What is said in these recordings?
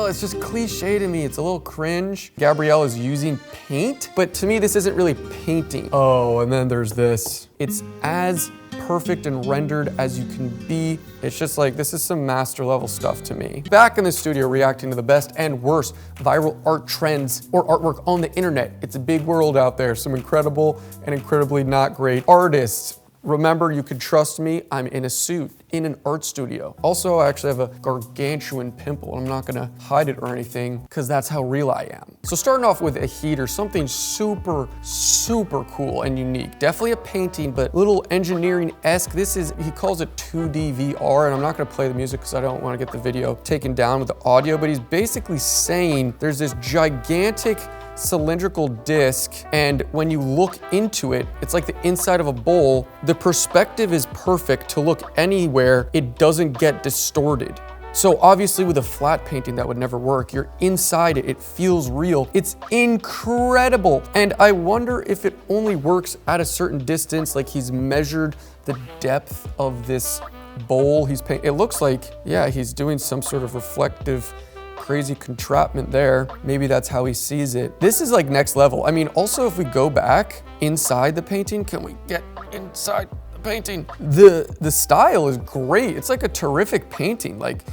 it's just cliche to me. It's a little cringe. Gabrielle is using paint, but to me, this isn't really painting. Oh, and then there's this. It's as perfect and rendered as you can be. It's just like, this is some master level stuff to me. Back in the studio reacting to the best and worst viral art trends or artwork on the internet. It's a big world out there. Some incredible and incredibly not great artists. Remember, you can trust me, I'm in a suit, in an art studio. Also, I actually have a gargantuan pimple. I'm not gonna hide it or anything, because that's how real I am. So starting off with a heater, something super, super cool and unique. Definitely a painting, but a little engineering-esque. This is, he calls it 2D VR, and I'm not gonna play the music because I don't wanna get the video taken down with the audio, but he's basically saying there's this gigantic cylindrical disc, and when you look into it, it's like the inside of a bowl. The perspective is perfect to look anywhere. It doesn't get distorted. So obviously with a flat painting that would never work. You're inside it, it feels real. It's incredible. And I wonder if it only works at a certain distance, like he's measured the depth of this bowl he's painting. It looks like, yeah, he's doing some sort of reflective crazy contraption there. Maybe that's how he sees it. This is like next level. I mean, also if we go back inside the painting, can we get inside the painting? The style is great. It's like a terrific painting. Like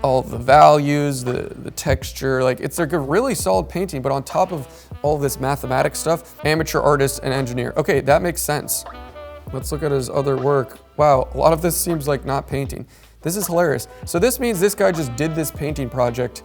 all the values, the texture, like it's like a really solid painting, but on top of all this mathematics stuff, amateur artist and engineer. Okay, that makes sense. Let's look at his other work. Wow, a lot of this seems like not painting. This is hilarious. So this means this guy just did this painting project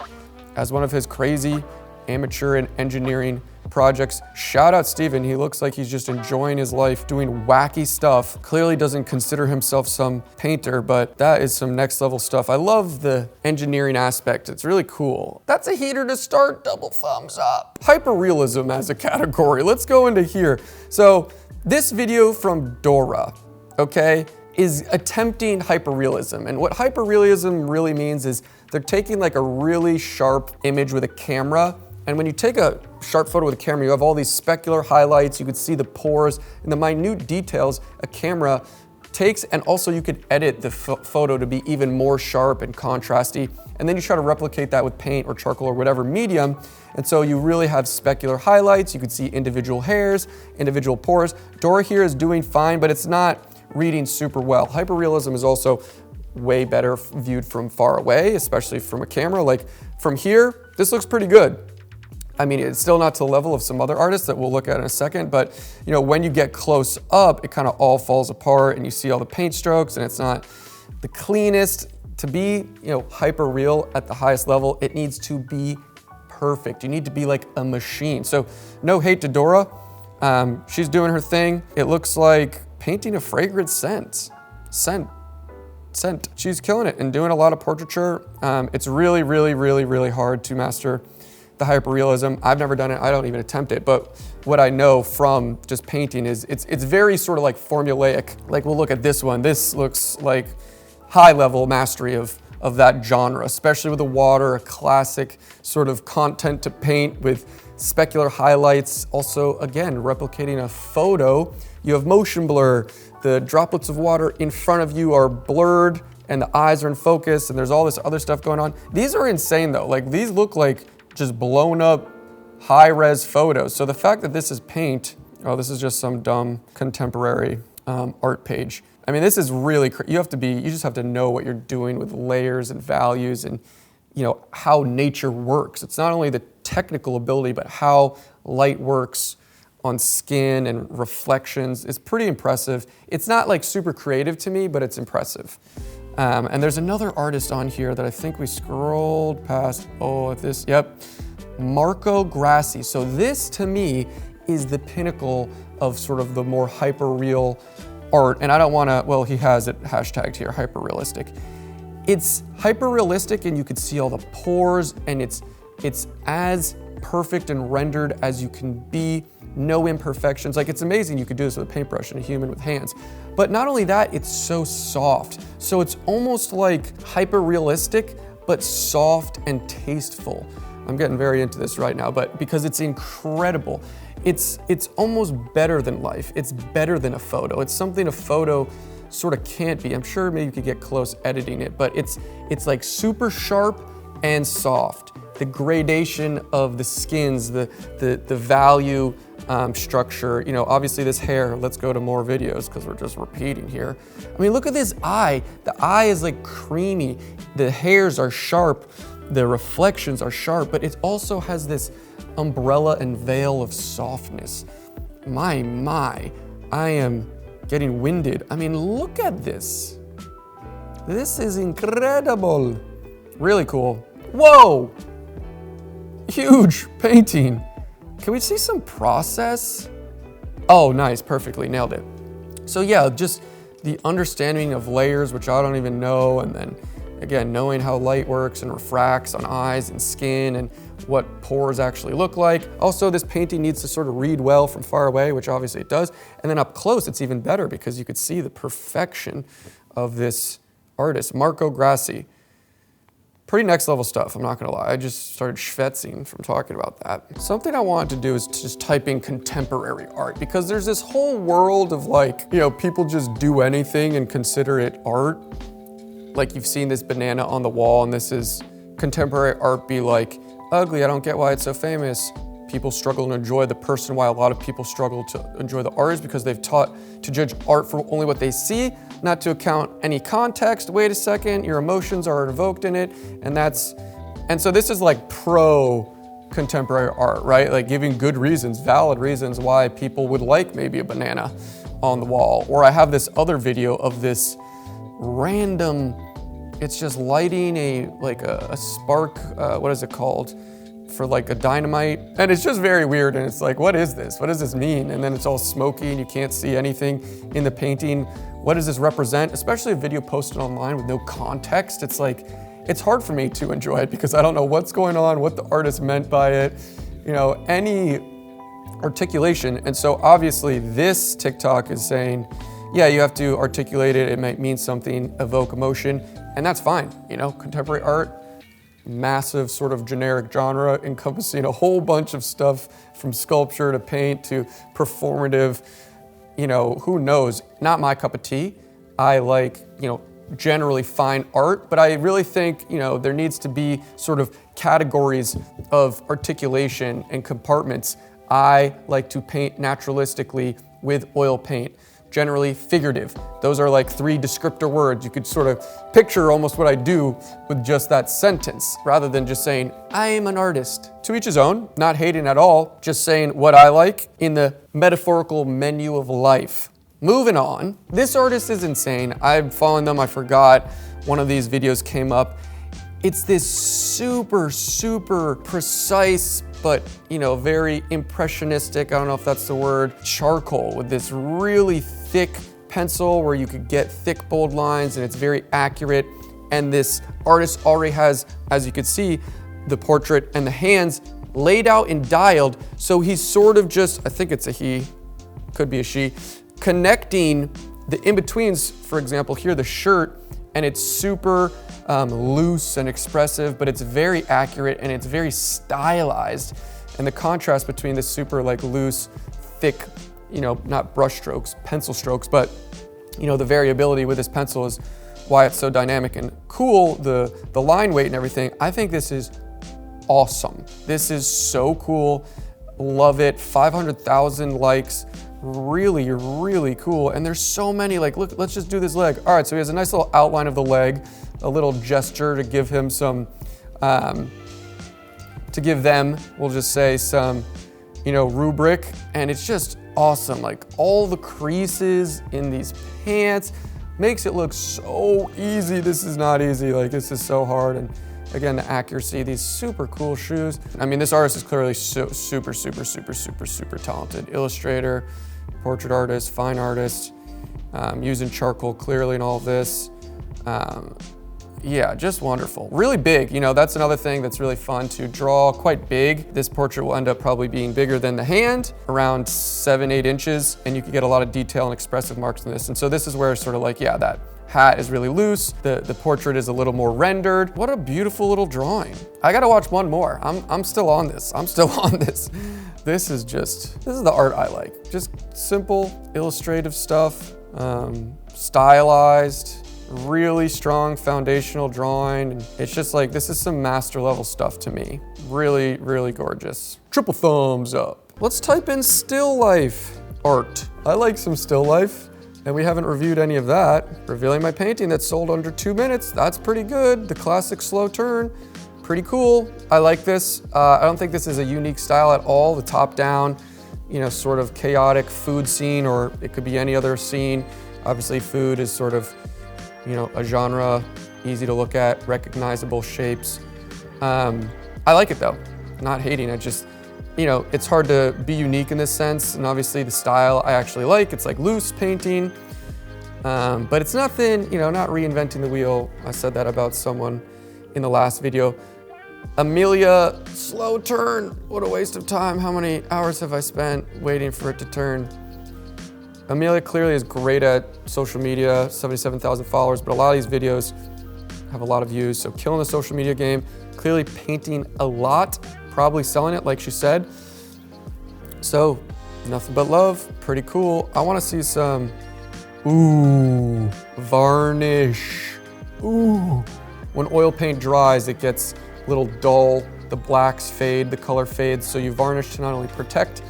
as one of his crazy amateur and engineering projects. Shout out Steven, he looks like he's just enjoying his life, doing wacky stuff. Clearly doesn't consider himself some painter, but that is some next level stuff. I love the engineering aspect, it's really cool. That's a heater to start, double thumbs up. Hyperrealism as a category, let's go into here. So this video from Dora, okay, is attempting hyperrealism. And what hyperrealism really means is they're taking like a really sharp image with a camera. And when you take a sharp photo with a camera, you have all these specular highlights. You could see the pores and the minute details a camera takes. And also you could edit the photo to be even more sharp and contrasty. And then you try to replicate that with paint or charcoal or whatever medium. And so you really have specular highlights. You could see individual hairs, individual pores. Dora here is doing fine, but it's not reading super well. Hyperrealism is also way better viewed from far away, especially from a camera. Like from here, this looks pretty good. I mean, it's still not to the level of some other artists that we'll look at in a second, but you know, when you get close up, it kind of all falls apart and you see all the paint strokes and it's not the cleanest. To be, you know, hyper real at the highest level, it needs to be perfect. You need to be like a machine. So no hate to Dora. She's doing her thing. It looks like painting a fragrant scent. She's killing it and doing a lot of portraiture. It's really, really, really, really hard to master the hyperrealism. I've never done it, I don't even attempt it, but what I know from just painting is it's very sort of like formulaic. Like we'll look at this one. This looks like high level mastery of that genre, especially with the water, a classic sort of content to paint with specular highlights. Also, again, replicating a photo. You have motion blur. The droplets of water in front of you are blurred and the eyes are in focus and there's all this other stuff going on. These are insane though. Like these look like just blown up high res photos. So the fact that this is paint, oh, this is just some dumb contemporary art page. I mean, this is really, you just have to know what you're doing with layers and values and, you know, how nature works. It's not only the technical ability, but how light works on skin and reflections. It's pretty impressive. It's not like super creative to me, but it's impressive. And there's another artist on here that I think we scrolled past. Oh, this, yep, Marco Grassi. So this to me is the pinnacle of sort of the more hyper-real art. And I don't wanna, well, he has it hashtagged here, hyper-realistic. It's hyper-realistic and you could see all the pores and it's as perfect and rendered as you can be, no imperfections. Like it's amazing you could do this with a paintbrush and a human with hands. But not only that, it's so soft. So it's almost like hyper-realistic, but soft and tasteful. I'm getting very into this right now, but because it's incredible. It's almost better than life. It's better than a photo. It's something a photo sort of can't be. I'm sure maybe you could get close editing it, but it's like super sharp and soft. The gradation of the skins, the value structure. You know, obviously this hair, let's go to more videos because we're just repeating here. I mean, look at this eye. The eye is like creamy. The hairs are sharp. The reflections are sharp, but it also has this umbrella and veil of softness. My, I am getting winded. I mean, look at this. This is incredible. Really cool. Whoa! Huge painting. Can we see some process? Oh, nice, perfectly, nailed it. So yeah, just the understanding of layers, which I don't even know, and then again, knowing how light works and refracts on eyes and skin and what pores actually look like. Also, this painting needs to sort of read well from far away, which obviously it does. And then up close, it's even better because you could see the perfection of this artist, Marco Grassi. Pretty next level stuff, I'm not gonna lie. I just started schwitzing from talking about that. Something I wanted to do is to just type in contemporary art because there's this whole world of like, you know, people just do anything and consider it art. Like you've seen this banana on the wall and this is contemporary art be like, ugly, I don't get why it's so famous. People struggle to enjoy the person, why a lot of people struggle to enjoy the artist because they've taught to judge art for only what they see, not to account any context. Wait a second, your emotions are invoked in it, and so this is like pro contemporary art, right? Like giving good reasons, valid reasons why people would like maybe a banana on the wall. Or I have this other video of this random, it's just lighting a spark, what is it called? For like a dynamite. And it's just very weird. And it's like, what is this? What does this mean? And then it's all smoky and you can't see anything in the painting. What does this represent? Especially a video posted online with no context. It's like, it's hard for me to enjoy it because I don't know what's going on, what the artist meant by it, you know, any articulation. And so obviously this TikTok is saying, yeah, you have to articulate it. It might mean something, evoke emotion, and that's fine. You know, contemporary art, massive sort of generic genre encompassing a whole bunch of stuff from sculpture to paint to performative, you know, who knows? Not my cup of tea. I like, you know, generally fine art, but I really think, you know, there needs to be sort of categories of articulation and compartments. I like to paint naturalistically with oil paint. Generally figurative. Those are like 3 descriptor words. You could sort of picture almost what I do with just that sentence, rather than just saying, I am an artist. To each his own, not hating at all, just saying what I like in the metaphorical menu of life. Moving on, this artist is insane. I'm following them, I forgot. One of these videos came up. It's this super, super precise, but you know, very impressionistic, I don't know if that's the word, charcoal with this really thick pencil where you could get thick, bold lines, and it's very accurate. And this artist already has, as you could see, the portrait and the hands laid out and dialed. So he's sort of just, I think it's a he, could be a she, connecting the in-betweens, for example, here the shirt, and it's super loose and expressive, but it's very accurate and it's very stylized. And the contrast between this super like loose, thick, you know, not brush strokes, pencil strokes, but you know, the variability with this pencil is why it's so dynamic and cool, the line weight and everything. I think this is awesome. This is so cool. Love it. 500,000 likes. Really, really cool. And there's so many, like, look, let's just do this leg. All right, so he has a nice little outline of the leg, a little gesture to give him some, to give them, we'll just say some, you know, rubric. And it's just awesome. Like all the creases in these pants makes it look so easy. This is not easy. Like this is so hard. And again, the accuracy, these super cool shoes. I mean, this artist is clearly super talented. Illustrator, portrait artist, fine artist, using charcoal clearly in all of this. Yeah, just wonderful. Really big, you know, that's another thing that's really fun to draw, quite big. This portrait will end up probably being bigger than the hand, around 7-8 inches, and you can get a lot of detail and expressive marks in this. And so this is where sort of like, yeah, that hat is really loose. The portrait is a little more rendered. What a beautiful little drawing. I gotta watch one more. I'm still on this. I'm still on this. This is the art I like. Just simple, illustrative stuff, stylized, really strong foundational drawing. It's just like, this is some master level stuff to me. Really, really gorgeous. Triple thumbs up. Let's type in still life art. I like some still life, and we haven't reviewed any of that. Revealing my painting that sold under 2 minutes. That's pretty good. The classic slow turn. Pretty cool. I like this. I don't think this is a unique style at all. The top down, you know, sort of chaotic food scene, or it could be any other scene. Obviously food is sort of, you know, a genre, easy to look at, recognizable shapes. I like it though, not hating. I just, you know, it's hard to be unique in this sense. And obviously the style I actually like. It's like loose painting, but it's nothing, you know, not reinventing the wheel. I said that about someone in the last video. Amelia, slow turn. What a waste of time. How many hours have I spent waiting for it to turn? Amelia clearly is great at social media, 77,000 followers, but a lot of these videos have a lot of views. So killing the social media game, clearly painting a lot, probably selling it like she said. So nothing but love, pretty cool. I wanna see some, ooh, varnish. Ooh. When oil paint dries, it gets a little dull. The blacks fade, the color fades. So you varnish to not only protect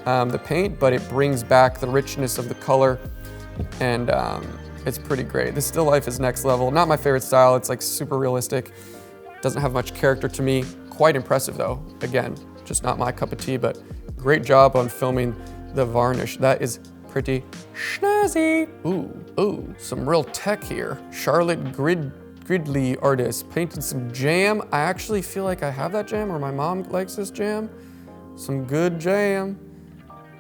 the paint, but it brings back the richness of the color. And it's pretty great. This still life is next level. Not my favorite style. It's like super realistic. Doesn't have much character to me. Quite impressive though. Again, just not my cup of tea, but great job on filming the varnish. That is pretty snazzy. Ooh, some real tech here. Charlotte Gridley artist painted some jam. I actually feel like I have that jam, or my mom likes this jam. Some good jam.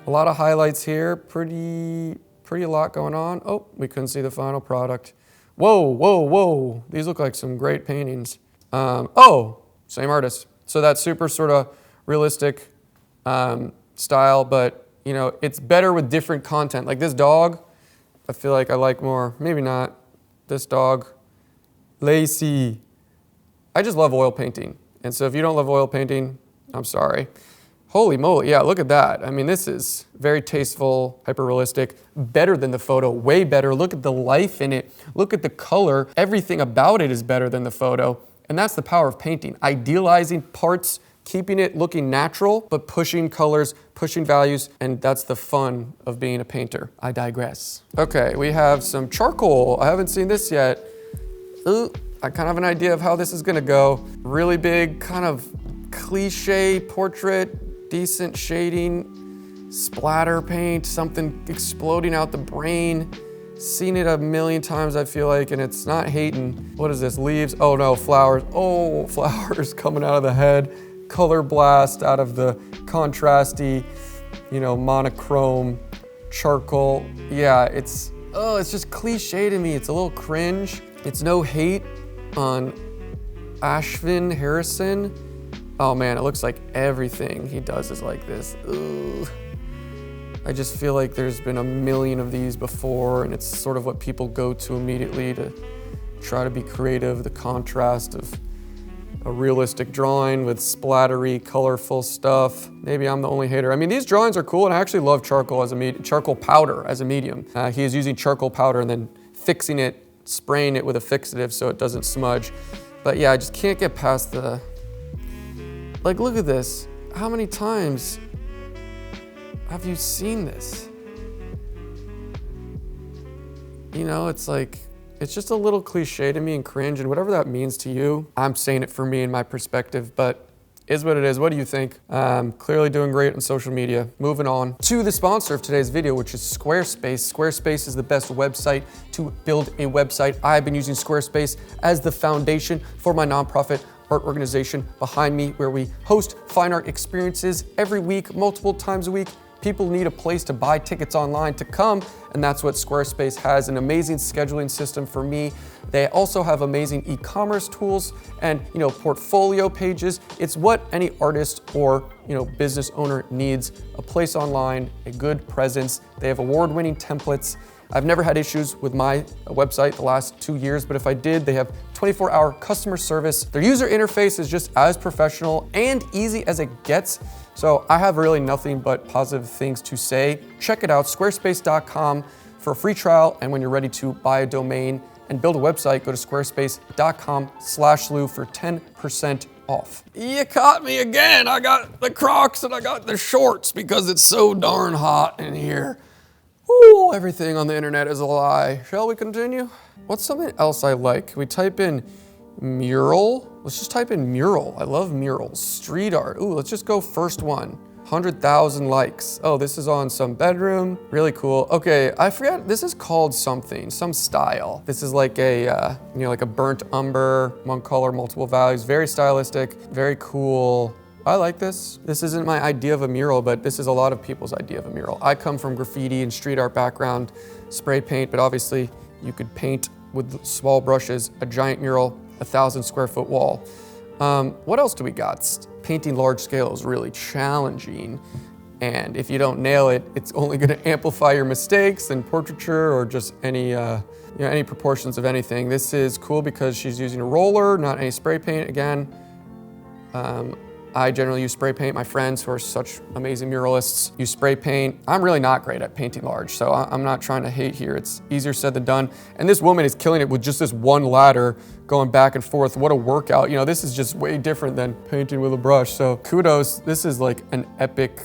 A lot of highlights here. Pretty a lot going on. Oh, we couldn't see the final product. Whoa. These look like some great paintings. Oh, same artist. So that super sort of realistic style, but you know, it's better with different content. Like this dog, I feel like I like more. Maybe not. This dog. Lacey. I just love oil painting. And so if you don't love oil painting, I'm sorry. Holy moly, yeah, look at that. I mean, this is very tasteful, hyper-realistic, better than the photo, way better. Look at the life in it. Look at the color. Everything about it is better than the photo. And that's the power of painting. Idealizing parts, keeping it looking natural, but pushing colors, pushing values, and that's the fun of being a painter. I digress. Okay, we have some charcoal. I haven't seen this yet. Ooh, I kind of have an idea of how this is gonna go. Really big, kind of cliche portrait, decent shading, splatter paint, something exploding out the brain. Seen it a million times, I feel like, and it's not hating. What is this, leaves? Oh no, flowers. Oh, flowers coming out of the head. Color blast out of the contrasty, you know, monochrome charcoal. Yeah, it's just cliche to me. It's a little cringe. It's no hate on Ashvin Harrison. Oh man, it looks like everything he does is like this. Ooh. I just feel like there's been a million of these before, and it's sort of what people go to immediately to try to be creative. The contrast of a realistic drawing with splattery, colorful stuff. Maybe I'm the only hater. I mean, these drawings are cool, and I actually love charcoal as a charcoal powder as a medium. He is using charcoal powder and then fixing it, spraying it with a fixative so it doesn't smudge. But yeah, I just can't get past the, like, look at this. How many times have you seen this? You know, it's like, it's just a little cliche to me and cringe, and whatever that means to you, I'm saying it for me and my perspective, but is what it is. What do you think? Clearly doing great on social media. Moving on to the sponsor of today's video, which is Squarespace. Squarespace is the best website to build a website. I've been using Squarespace as the foundation for my nonprofit art organization behind me, where we host fine art experiences every week, multiple times a week. People need a place to buy tickets online to come, and that's what Squarespace has, an amazing scheduling system for me. They also have amazing e-commerce tools and, you know, portfolio pages. It's what any artist or, you know, business owner needs: a place online, a good presence. They have award-winning templates. I've never had issues with my website the last 2 years, but if I did, they have 24-hour customer service. Their user interface is just as professional and easy as it gets. So I have really nothing but positive things to say. Check it out, squarespace.com, for a free trial, and when you're ready to buy a domain, and build a website, go to squarespace.com/SLEW for 10% off. You caught me again. I got the Crocs and I got the shorts because it's so darn hot in here. Ooh, everything on the internet is a lie. Shall we continue? What's something else I like? Can we type in mural? Let's just type in mural. I love murals. Street art. Ooh, let's just go first one. 100,000 likes. Oh, this is on some bedroom. Really cool. Okay, I forget, this is called something, some style. This is like a, like a burnt umber, one color, multiple values, very stylistic, very cool. I like this. This isn't my idea of a mural, but this is a lot of people's idea of a mural. I come from graffiti and street art background, spray paint, but obviously you could paint with small brushes, a giant mural, 1,000 square foot wall. What else do we got? Painting large scale is really challenging. And if you don't nail it, it's only gonna amplify your mistakes in portraiture or just any proportions of anything. This is cool because she's using a roller, not any spray paint again. I generally use spray paint. My friends who are such amazing muralists use spray paint. I'm really not great at painting large, so I'm not trying to hate here. It's easier said than done. And this woman is killing it with just this one ladder going back and forth. What a workout. This is just way different than painting with a brush. So kudos, this is like an epic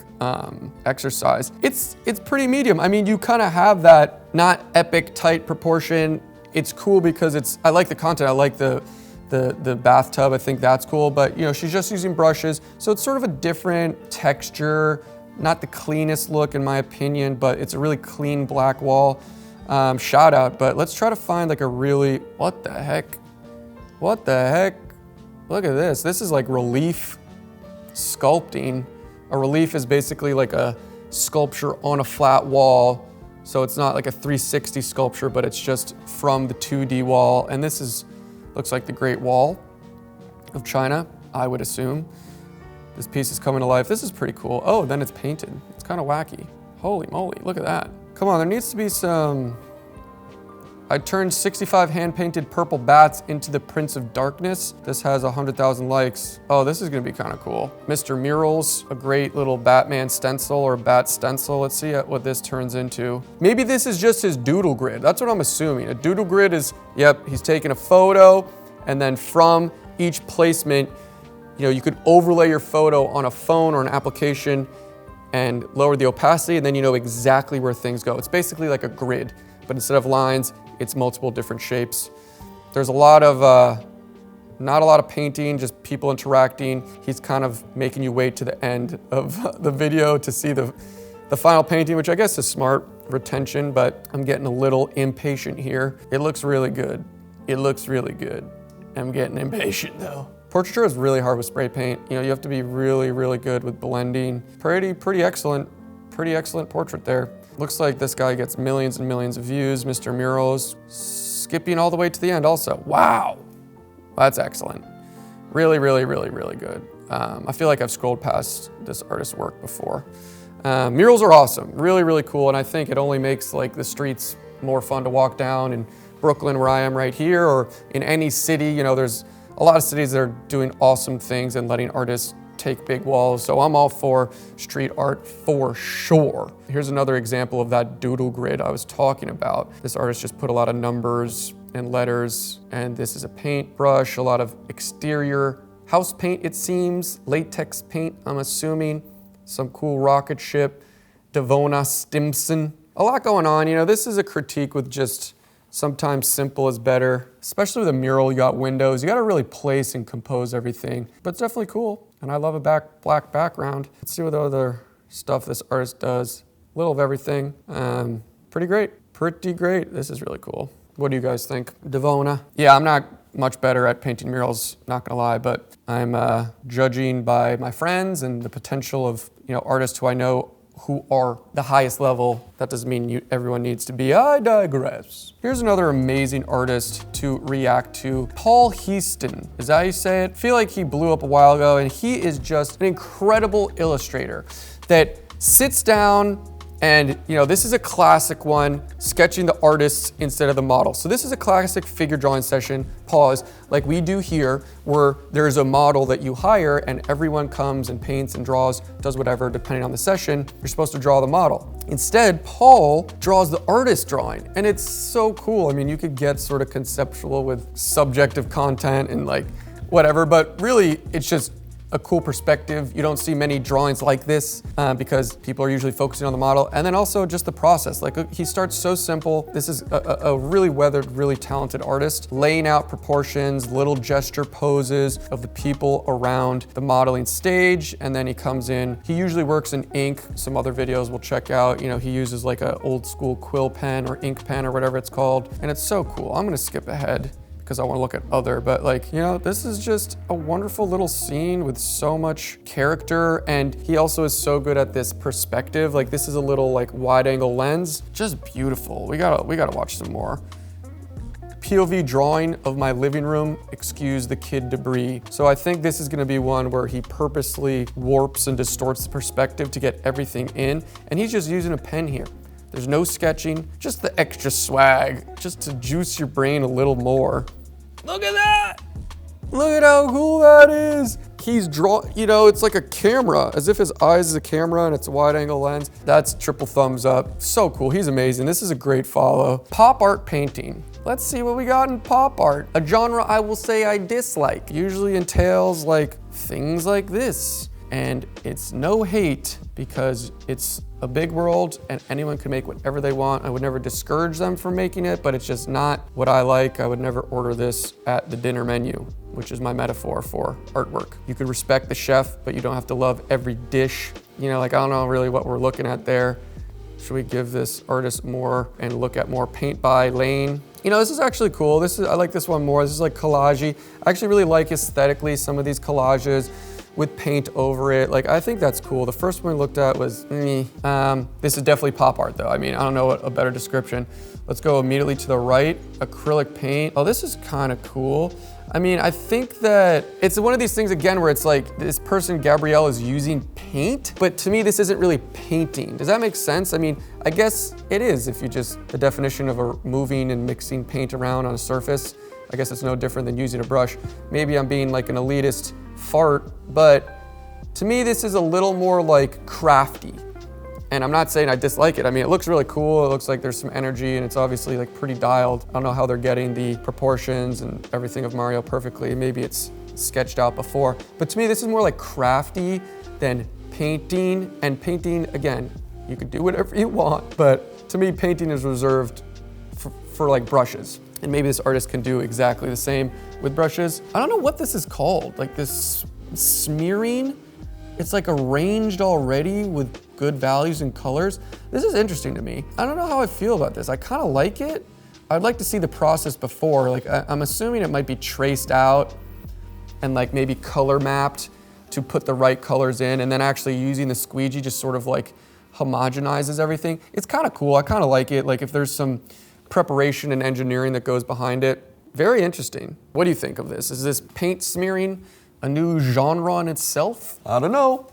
exercise. It's pretty medium. I mean, you kind of have that not epic tight proportion. It's cool because I like the content. I like the bathtub, I think that's cool, but she's just using brushes, so it's sort of a different texture, not the cleanest look in my opinion, but it's a really clean black wall. Shout out, but let's try to find like a really, what the heck? Look at this. This is like relief sculpting. A relief is basically like a sculpture on a flat wall, so it's not like a 360 sculpture, but it's just from the 2D wall, and this looks like the Great Wall of China, I would assume. This piece is coming to life. This is pretty cool. Oh, then it's painted. It's kind of wacky. Holy moly, look at that. Come on, there needs to be some... I turned 65 hand-painted purple bats into the Prince of Darkness. This has 100,000 likes. Oh, this is gonna be kind of cool. Mr. Murals, a great little Batman stencil or bat stencil. Let's see what this turns into. Maybe this is just his doodle grid. That's what I'm assuming. A doodle grid is, yep, he's taking a photo, and then from each placement, you could overlay your photo on a phone or an application and lower the opacity, and then you know exactly where things go. It's basically like a grid, but instead of lines, it's multiple different shapes. There's a lot of, not a lot of painting, just people interacting. He's kind of making you wait to the end of the video to see the final painting, which I guess is smart retention, but I'm getting a little impatient here. It looks really good. It looks really good. I'm getting impatient though. Portraiture is really hard with spray paint. You have to be really, really good with blending. Pretty excellent portrait there. Looks like this guy gets millions and millions of views, Mr. Murals. Skipping all the way to the end also. Wow, that's excellent. Really, really, really, really good. I feel like I've scrolled past this artist's work before. Murals are awesome, really, really cool, and I think it only makes like the streets more fun to walk down in Brooklyn, where I am right here, or in any city. There's a lot of cities that are doing awesome things and letting artists take big walls, so I'm all for street art for sure. Here's another example of that doodle grid I was talking about. This artist just put a lot of numbers and letters, and this is a paintbrush, a lot of exterior house paint, it seems, latex paint, I'm assuming, some cool rocket ship, Devona Stimson. A lot going on, this is a critique with just sometimes simple is better, especially with a mural. You got windows, you got to really place and compose everything, but it's definitely cool. And I love a black background. Let's see what other stuff this artist does. A little of everything. Pretty great. This is really cool. What do you guys think? Devona. Yeah, I'm not much better at painting murals, not gonna lie, but I'm judging by my friends and the potential of artists who I know who are the highest level. That doesn't mean everyone needs to be. I digress. Here's another amazing artist to react to. Paul Heaston, is that how you say it? I feel like he blew up a while ago, and he is just an incredible illustrator that sits down And this is a classic one, sketching the artists instead of the model. So this is a classic figure drawing session, pause, like we do here, where there's a model that you hire and everyone comes and paints and draws, does whatever, depending on the session, you're supposed to draw the model. Instead, Paul draws the artist drawing, and it's so cool. I mean, you could get sort of conceptual with subjective content and like whatever, but really it's just a cool perspective. You don't see many drawings like this because people are usually focusing on the model. And then also just the process. Like he starts so simple. This is a really weathered, really talented artist, laying out proportions, little gesture poses of the people around the modeling stage. And then he comes in, he usually works in ink. Some other videos we'll check out. He uses like an old school quill pen or ink pen or whatever it's called. And it's so cool. I'm gonna skip ahead because I want to look at other, but this is just a wonderful little scene with so much character, and he also is so good at this perspective. Like this is a little like wide angle lens, just beautiful. We gotta watch some more. POV drawing of my living room, excuse the kid debris. So I think this is gonna be one where he purposely warps and distorts the perspective to get everything in, and he's just using a pen here. There's no sketching, just the extra swag, just to juice your brain a little more. Look at that! Look at how cool that is! He's it's like a camera, as if his eyes is a camera and it's a wide angle lens. That's triple thumbs up. So cool, he's amazing. This is a great follow. Pop art painting. Let's see what we got in pop art. A genre I will say I dislike. Usually entails like things like this. And it's no hate because it's a big world and anyone can make whatever they want. I would never discourage them from making it, but it's just not what I like. I would never order this at the dinner menu, which is my metaphor for artwork. You could respect the chef, but you don't have to love every dish. I don't know really what we're looking at there. Should we give this artist more and look at more paint by lane? This is actually cool. I like this one more. This is like collage-y. I actually really like aesthetically some of these collages with paint over it. Like, I think that's cool. The first one we looked at was me. This is definitely pop art though. I mean, I don't know what a better description. Let's go immediately to the right, acrylic paint. Oh, this is kind of cool. I mean, I think that it's one of these things again where it's like this person, Gabrielle, is using paint, but to me, this isn't really painting. Does that make sense? I mean, I guess it is if you just, the definition of moving and mixing paint around on a surface. I guess it's no different than using a brush. Maybe I'm being like an elitist fart, but to me, this is a little more like crafty. And I'm not saying I dislike it. I mean, it looks really cool. It looks like there's some energy and it's obviously like pretty dialed. I don't know how they're getting the proportions and everything of Mario perfectly. Maybe it's sketched out before. But to me, this is more like crafty than painting. And painting, again, you could do whatever you want, but to me, painting is reserved for like brushes. And maybe this artist can do exactly the same with brushes. I don't know what this is called, like this smearing. It's like arranged already with good values and colors. This is interesting to me. I don't know how I feel about this. I kind of like it. I'd like to see the process before. Like I'm assuming it might be traced out and like maybe color mapped to put the right colors in, and then actually using the squeegee just sort of like homogenizes everything. It's kind of cool. I kind of like it. Like if there's some preparation and engineering that goes behind it. Very interesting. What do you think of this? Is this paint smearing a new genre in itself? I don't know.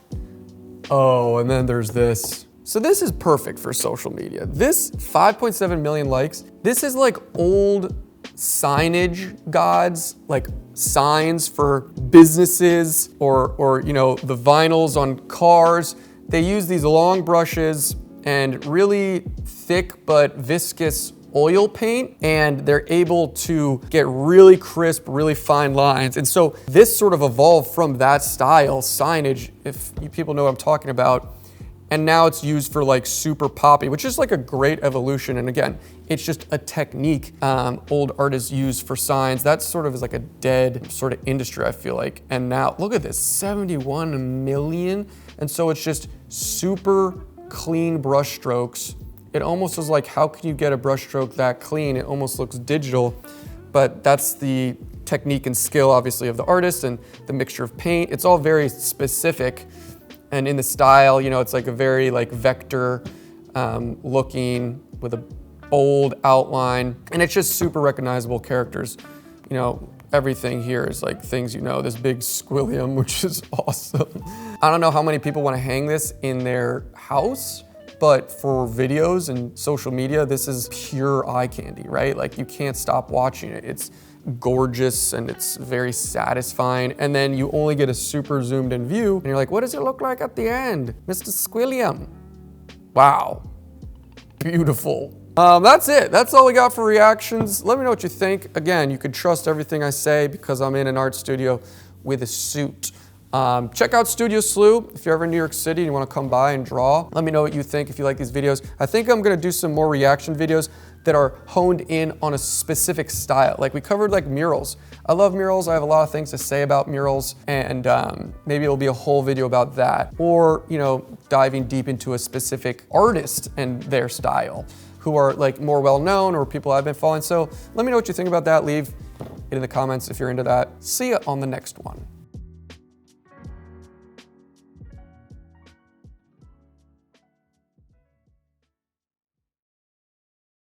Oh, and then there's this. So this is perfect for social media. This 5.7 million likes. This is like old signage gods, like signs for businesses or the vinyls on cars. They use these long brushes and really thick but viscous oil paint, and they're able to get really crisp, really fine lines. And so this sort of evolved from that style, signage, if you people know what I'm talking about, and now it's used for like super poppy, which is like a great evolution. And again, it's just a technique old artists use for signs. That sort of is like a dead sort of industry, I feel like. And now look at this, 71 million. And so it's just super clean brush strokes. It almost is like, how can you get a brush stroke that clean? It almost looks digital, but that's the technique and skill, obviously, of the artist and the mixture of paint. It's all very specific. And in the style, it's like a very like vector looking with a bold outline. And it's just super recognizable characters. Everything here is like things this big squillium, which is awesome. I don't know how many people want to hang this in their house, But for videos and social media, this is pure eye candy, right? Like you can't stop watching it. It's gorgeous and it's very satisfying. And then you only get a super zoomed in view and you're like, what does it look like at the end? Mr. Squilliam. Wow, beautiful. That's it. That's all we got for reactions. Let me know what you think. Again, you can trust everything I say because I'm in an art studio with a suit. Check out Studio SLEW if you're ever in New York City and you want to come by and draw. Let me know what you think if you like these videos. I think I'm going to do some more reaction videos that are honed in on a specific style. Like we covered like murals. I love murals. I have a lot of things to say about murals, and maybe it'll be a whole video about that. Or, you know, diving deep into a specific artist and their style who are like more well-known or people I've been following. So let me know what you think about that. Leave it in the comments if you're into that. See you on the next one.